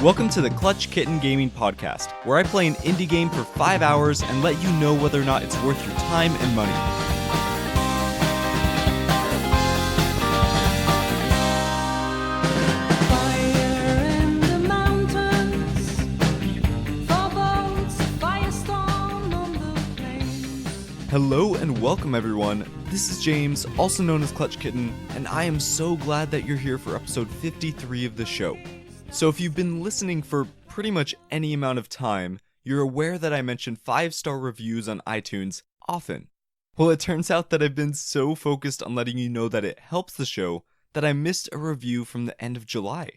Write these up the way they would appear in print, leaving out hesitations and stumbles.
Welcome to the Clutch Kitten Gaming Podcast, where I play an indie game for 5 hours and let you know whether or not it's worth your time and money. Hello and welcome everyone. This is James, also known as Clutch Kitten, and I am so glad that you're here for episode 53 of the show. So if you've been listening for pretty much any amount of time, you're aware that I mention 5-star reviews on iTunes often. Well, it turns out that I've been so focused on letting you know that it helps the show that I missed a review from the end of July.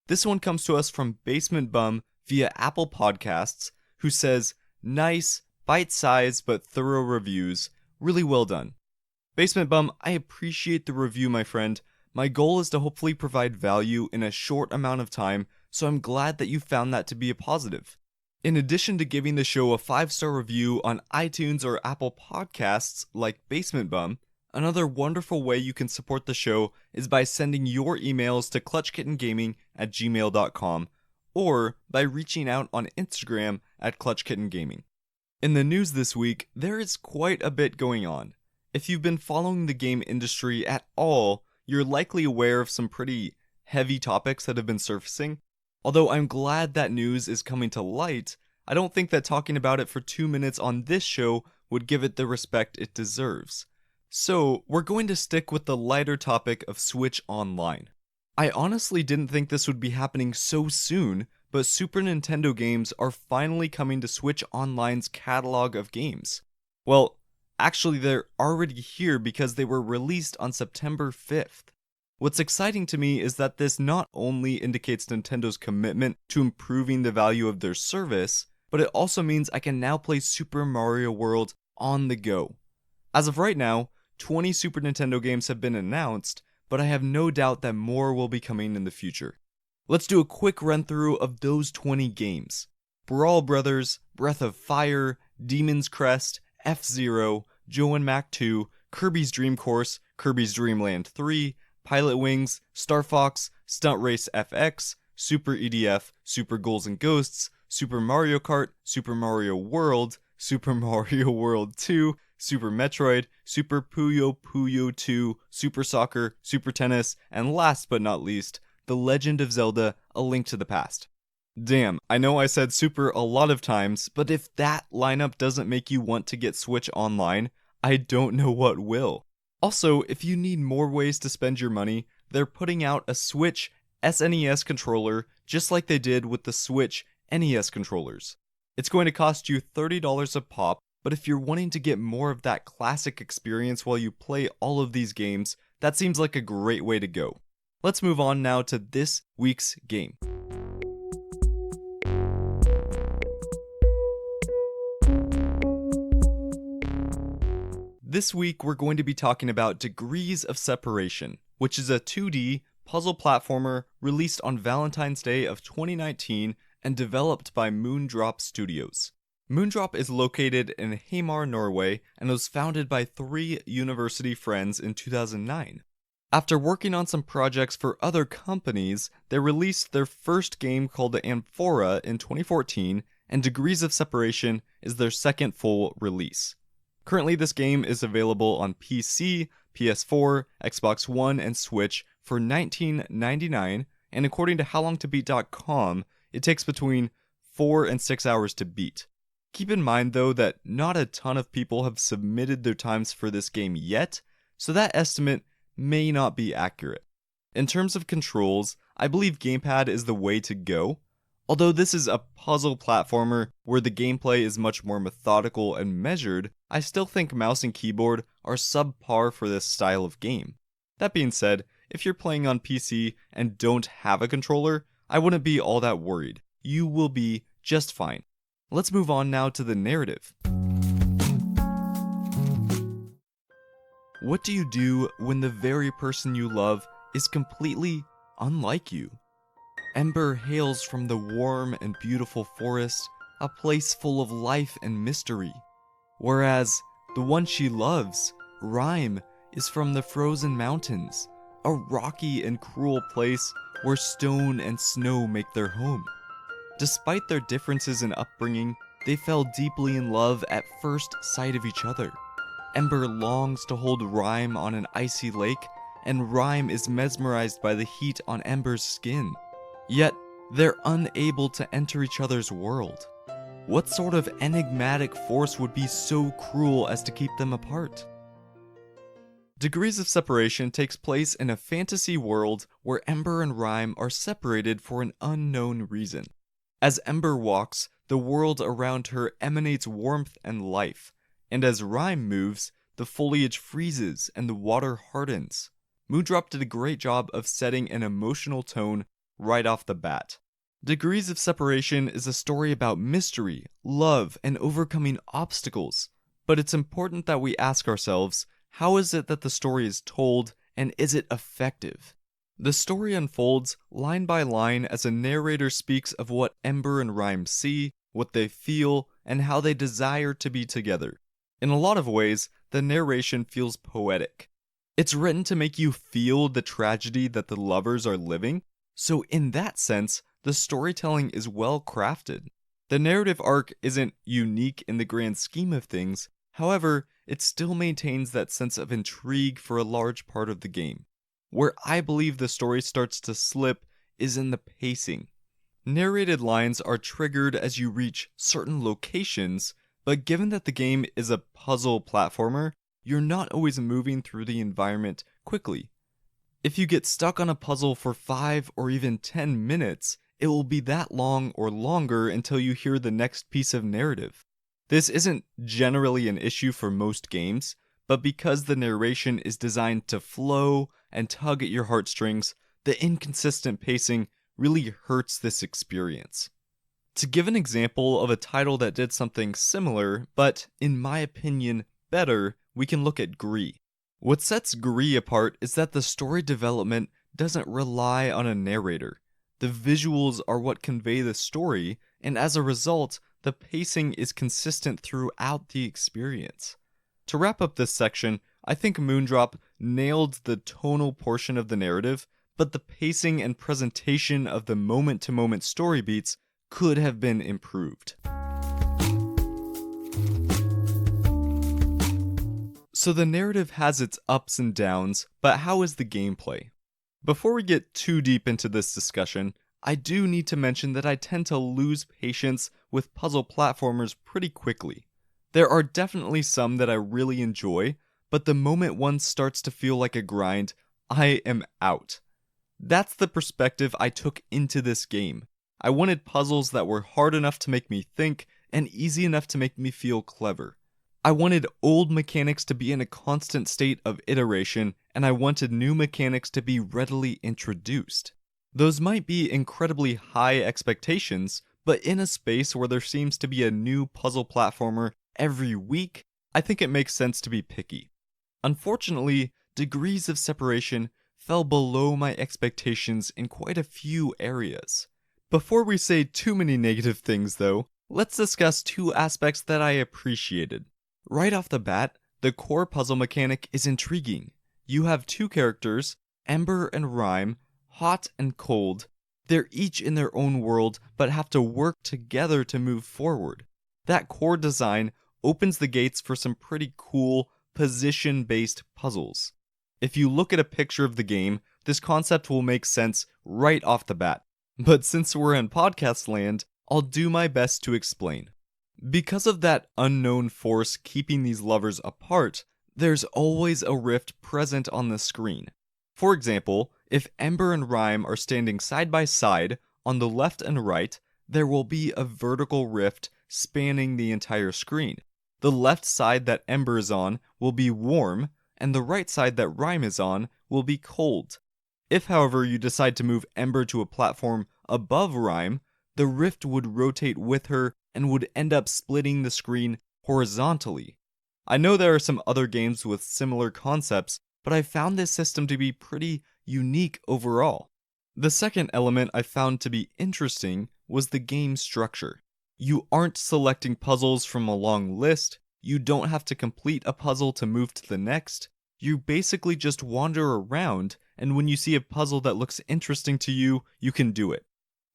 This one comes to us from Basement Bum via Apple Podcasts, who says, "Nice, bite-sized but thorough reviews, really well done." Basement Bum, I appreciate the review, my friend. My goal is to hopefully provide value in a short amount of time, so I'm glad that you found that to be a positive. In addition to giving the show a 5-star review on iTunes or Apple Podcasts like Basement Bum, another wonderful way you can support the show is by sending your emails to klutchkittengaming@gmail.com or by reaching out on Instagram at klutchkittengaming. In the news this week, there is quite a bit going on. If you've been following the game industry at all, you're likely aware of some pretty heavy topics that have been surfacing. Although I'm glad that news is coming to light, I don't think that talking about it for 2 minutes on this show would give it the respect it deserves. So, we're going to stick with the lighter topic of Switch Online. I honestly didn't think this would be happening so soon, but Super Nintendo games are finally coming to Switch Online's catalog of games. Well, actually, they're already here because they were released on September 5th. What's exciting to me is that this not only indicates Nintendo's commitment to improving the value of their service, but it also means I can now play Super Mario World on the go. As of right now, 20 Super Nintendo games have been announced, but I have no doubt that more will be coming in the future. Let's do a quick run through of those 20 games. Brawl Brothers, Breath of Fire, Demon's Crest, F-Zero, Joe and Mac 2, Kirby's Dream Course, Kirby's Dream Land 3, Pilot Wings, Star Fox, Stunt Race FX, Super EDF, Super Ghouls and Ghosts, Super Mario Kart, Super Mario World, Super Mario World 2, Super Metroid, Super Puyo Puyo 2, Super Soccer, Super Tennis, and last but not least, The Legend of Zelda: A Link to the Past. Damn, I know I said super a lot of times, but if that lineup doesn't make you want to get Switch Online, I don't know what will. Also, if you need more ways to spend your money, they're putting out a Switch SNES controller just like they did with the Switch NES controllers. It's going to cost you $30 a pop, but if you're wanting to get more of that classic experience while you play all of these games, that seems like a great way to go. Let's move on now to this week's game. This week, we're going to be talking about Degrees of Separation, which is a 2D puzzle platformer released on Valentine's Day of 2019 and developed by Moondrop Studios. Moondrop is located in Hamar, Norway, and was founded by 3 university friends in 2009. After working on some projects for other companies, they released their first game called Amphora in 2014, and Degrees of Separation is their second full release. Currently, this game is available on PC, PS4, Xbox One, and Switch for $19.99, and according to HowLongToBeat.com, it takes between 4 and 6 hours to beat. Keep in mind, though, that not a ton of people have submitted their times for this game yet, so that estimate may not be accurate. In terms of controls, I believe gamepad is the way to go. Although this is a puzzle platformer where the gameplay is much more methodical and measured, I still think mouse and keyboard are subpar for this style of game. That being said, if you're playing on PC and don't have a controller, I wouldn't be all that worried. You will be just fine. Let's move on now to the narrative. What do you do when the very person you love is completely unlike you? Ember hails from the warm and beautiful forest, a place full of life and mystery. Whereas the one she loves, Rhyme, is from the frozen mountains, a rocky and cruel place where stone and snow make their home. Despite their differences in upbringing, they fell deeply in love at first sight of each other. Ember longs to hold Rhyme on an icy lake, and Rhyme is mesmerized by the heat on Ember's skin. Yet, they're unable to enter each other's world. What sort of enigmatic force would be so cruel as to keep them apart? Degrees of Separation takes place in a fantasy world where Ember and Rhyme are separated for an unknown reason. As Ember walks, the world around her emanates warmth and life, and as Rhyme moves, the foliage freezes and the water hardens. Moondrop did a great job of setting an emotional tone right off the bat. Degrees of Separation is a story about mystery, love, and overcoming obstacles, but it's important that we ask ourselves, how is it that the story is told, and is it effective? The story unfolds line by line as a narrator speaks of what Ember and Rhyme see, what they feel, and how they desire to be together. In a lot of ways, the narration feels poetic. It's written to make you feel the tragedy that the lovers are living, so in that sense, the storytelling is well crafted. The narrative arc isn't unique in the grand scheme of things, however, it still maintains that sense of intrigue for a large part of the game. Where I believe the story starts to slip is in the pacing. Narrated lines are triggered as you reach certain locations, but given that the game is a puzzle platformer, you're not always moving through the environment quickly. If you get stuck on a puzzle for 5 or even 10 minutes, it will be that long or longer until you hear the next piece of narrative. This isn't generally an issue for most games, but because the narration is designed to flow and tug at your heartstrings, the inconsistent pacing really hurts this experience. To give an example of a title that did something similar, but in my opinion better, we can look at Gree. What sets Gree apart is that the story development doesn't rely on a narrator. The visuals are what convey the story, and as a result, the pacing is consistent throughout the experience. To wrap up this section, I think Moondrop nailed the tonal portion of the narrative, but the pacing and presentation of the moment-to-moment story beats could have been improved. So the narrative has its ups and downs, but how is the gameplay? Before we get too deep into this discussion, I do need to mention that I tend to lose patience with puzzle platformers pretty quickly. There are definitely some that I really enjoy, but the moment one starts to feel like a grind, I am out. That's the perspective I took into this game. I wanted puzzles that were hard enough to make me think and easy enough to make me feel clever. I wanted old mechanics to be in a constant state of iteration, and I wanted new mechanics to be readily introduced. Those might be incredibly high expectations, but in a space where there seems to be a new puzzle platformer every week, I think it makes sense to be picky. Unfortunately, Degrees of Separation fell below my expectations in quite a few areas. Before we say too many negative things though, let's discuss two aspects that I appreciated. Right off the bat, the core puzzle mechanic is intriguing. You have two characters, Ember and Rhyme, hot and cold. They're each in their own world, but have to work together to move forward. That core design opens the gates for some pretty cool, position-based puzzles. If you look at a picture of the game, this concept will make sense right off the bat. But since we're in podcast land, I'll do my best to explain. Because of that unknown force keeping these lovers apart, there's always a rift present on the screen. For example, if Ember and Rhyme are standing side by side, on the left and right, there will be a vertical rift spanning the entire screen. The left side that Ember is on will be warm, and the right side that Rhyme is on will be cold. If, however, you decide to move Ember to a platform above Rhyme, the rift would rotate with her and would end up splitting the screen horizontally. I know there are some other games with similar concepts, but I found this system to be pretty unique overall. The second element I found to be interesting was the game structure. You aren't selecting puzzles from a long list, you don't have to complete a puzzle to move to the next, You basically just wander around, and when you see a puzzle that looks interesting to you, you can do it.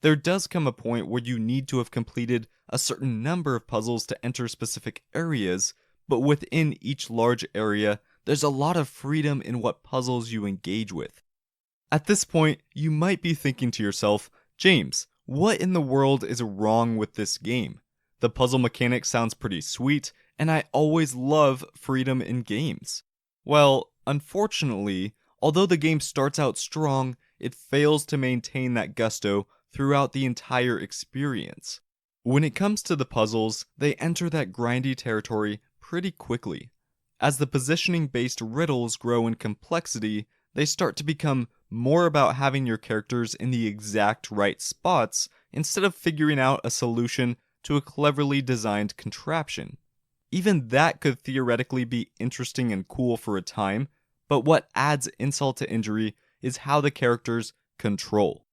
There does come a point where you need to have completed a certain number of puzzles to enter specific areas, but within each large area, there's a lot of freedom in what puzzles you engage with. At this point, you might be thinking to yourself, James, what in the world is wrong with this game? The puzzle mechanic sounds pretty sweet, and I always love freedom in games. Well, unfortunately, although the game starts out strong, it fails to maintain that gusto throughout the entire experience. When it comes to the puzzles, they enter that grindy territory pretty quickly. As the positioning-based riddles grow in complexity, they start to become more about having your characters in the exact right spots instead of figuring out a solution to a cleverly designed contraption. Even that could theoretically be interesting and cool for a time, but what adds insult to injury is how the characters control.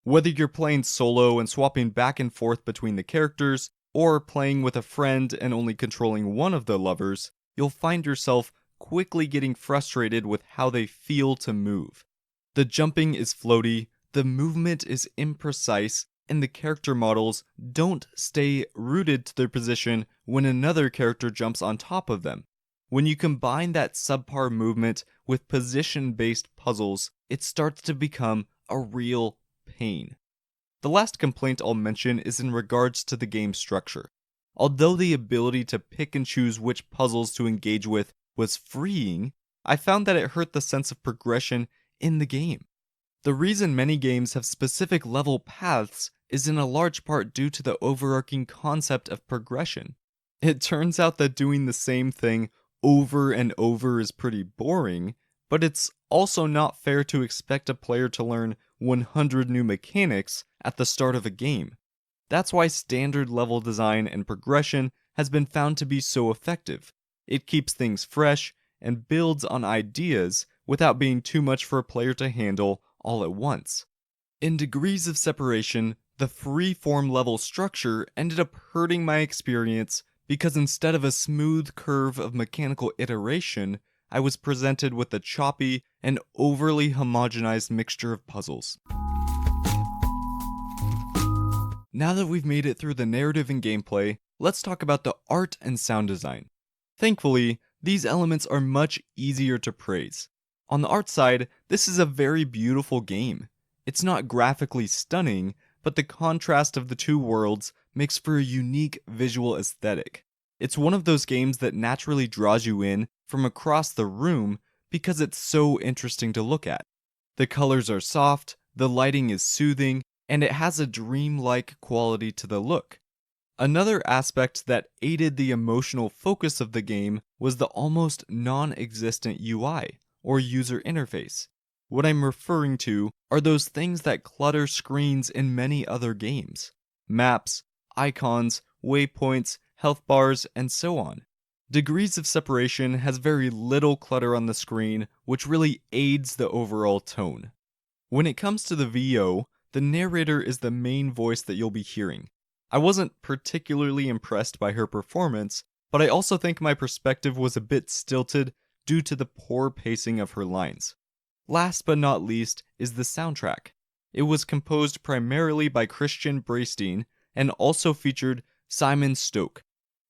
Whether you're playing solo and swapping back and forth between the characters, or playing with a friend and only controlling one of the lovers, you'll find yourself quickly getting frustrated with how they feel to move. The jumping is floaty, the movement is imprecise, and the character models don't stay rooted to their position when another character jumps on top of them. When you combine that subpar movement with position-based puzzles, it starts to become a real pain. The last complaint I'll mention is in regards to the game structure. Although the ability to pick and choose which puzzles to engage with was freeing, I found that it hurt the sense of progression in the game. The reason many games have specific level paths is in a large part due to the overarching concept of progression. It turns out that doing the same thing over and over is pretty boring, but it's also not fair to expect a player to learn 100 new mechanics at the start of a game. That's why standard level design and progression has been found to be so effective. It keeps things fresh and builds on ideas without being too much for a player to handle all at once. In Degrees of Separation, the free-form level structure ended up hurting my experience because instead of a smooth curve of mechanical iteration, I was presented with a choppy and overly homogenized mixture of puzzles. Now that we've made it through the narrative and gameplay, let's talk about the art and sound design. Thankfully, these elements are much easier to praise. On the art side, this is a very beautiful game. It's not graphically stunning, but the contrast of the two worlds makes for a unique visual aesthetic. It's one of those games that naturally draws you in from across the room because it's so interesting to look at. The colors are soft, the lighting is soothing, and it has a dreamlike quality to the look. Another aspect that aided the emotional focus of the game was the almost non-existent UI, or user interface. What I'm referring to are those things that clutter screens in many other games. Maps, icons, waypoints, health bars, and so on. Degrees of Separation has very little clutter on the screen, which really aids the overall tone. When it comes to the VO, the narrator is the main voice that you'll be hearing. I wasn't particularly impressed by her performance, but I also think my perspective was a bit stilted due to the poor pacing of her lines. Last but not least is the soundtrack. It was composed primarily by Christian Braystein and also featured Simon Stoke.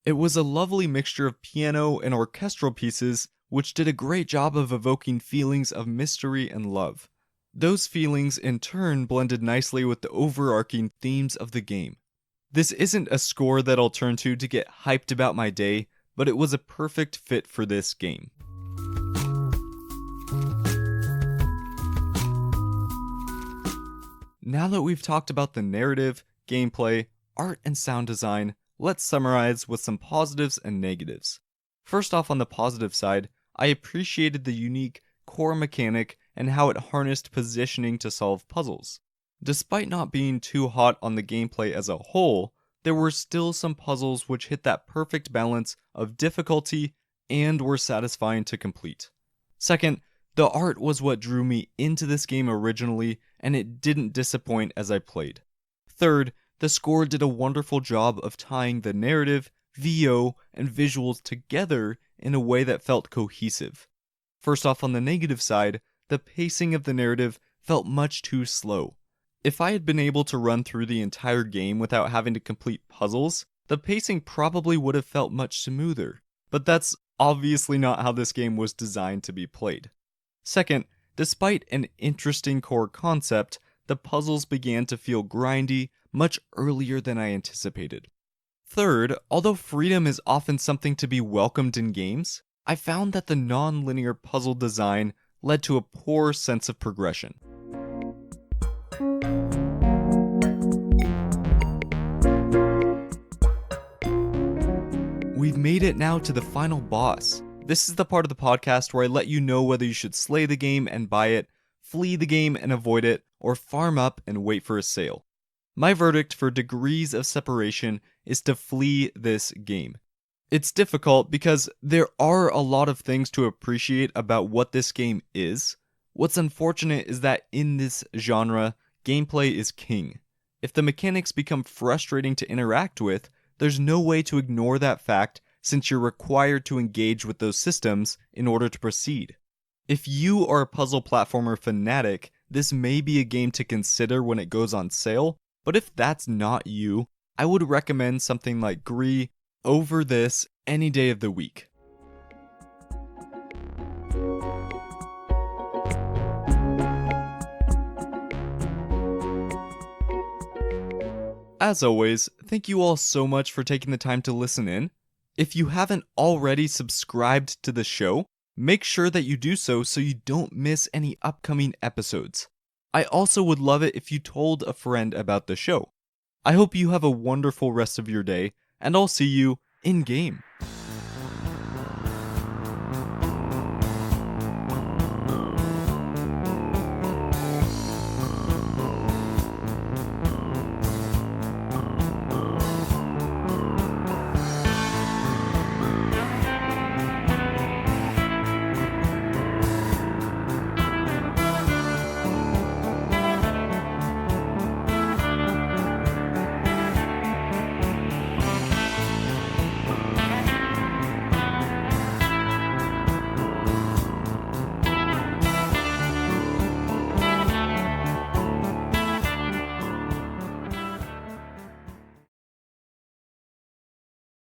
It was a lovely mixture of piano and orchestral pieces, which did a great job of evoking feelings of mystery and love. Those feelings in turn blended nicely with the overarching themes of the game. This isn't a score that I'll turn to get hyped about my day, but it was a perfect fit for this game. Now that we've talked about the narrative, gameplay, art, and sound design, let's summarize with some positives and negatives. First off, on the positive side, I appreciated the unique core mechanic and how it harnessed positioning to solve puzzles. Despite not being too hot on the gameplay as a whole, there were still some puzzles which hit that perfect balance of difficulty and were satisfying to complete. Second, the art was what drew me into this game originally, and it didn't disappoint as I played. Third, the score did a wonderful job of tying the narrative, VO, and visuals together in a way that felt cohesive. First off, on the negative side, the pacing of the narrative felt much too slow. If I had been able to run through the entire game without having to complete puzzles, the pacing probably would have felt much smoother. But that's obviously not how this game was designed to be played. Second, despite an interesting core concept, the puzzles began to feel grindy much earlier than I anticipated. Third, although freedom is often something to be welcomed in games, I found that the non-linear puzzle design led to a poor sense of progression. We've made it now to the final boss. This is the part of the podcast where I let you know whether you should slay the game and buy it, flee the game and avoid it, or farm up and wait for a sale. My verdict for degrees of separation is to flee this game. It's difficult because there are a lot of things to appreciate about what this game is. What's unfortunate is that in this genre, gameplay is king. If the mechanics become frustrating to interact with, there's no way to ignore that fact since you're required to engage with those systems in order to proceed. If you are a puzzle platformer fanatic, this may be a game to consider when it goes on sale, but if that's not you, I would recommend something like Gree over this any day of the week. As always, thank you all so much for taking the time to listen in. If you haven't already subscribed to the show, make sure that you do so you don't miss any upcoming episodes. I also would love it if you told a friend about the show. I hope you have a wonderful rest of your day, and I'll see you in-game.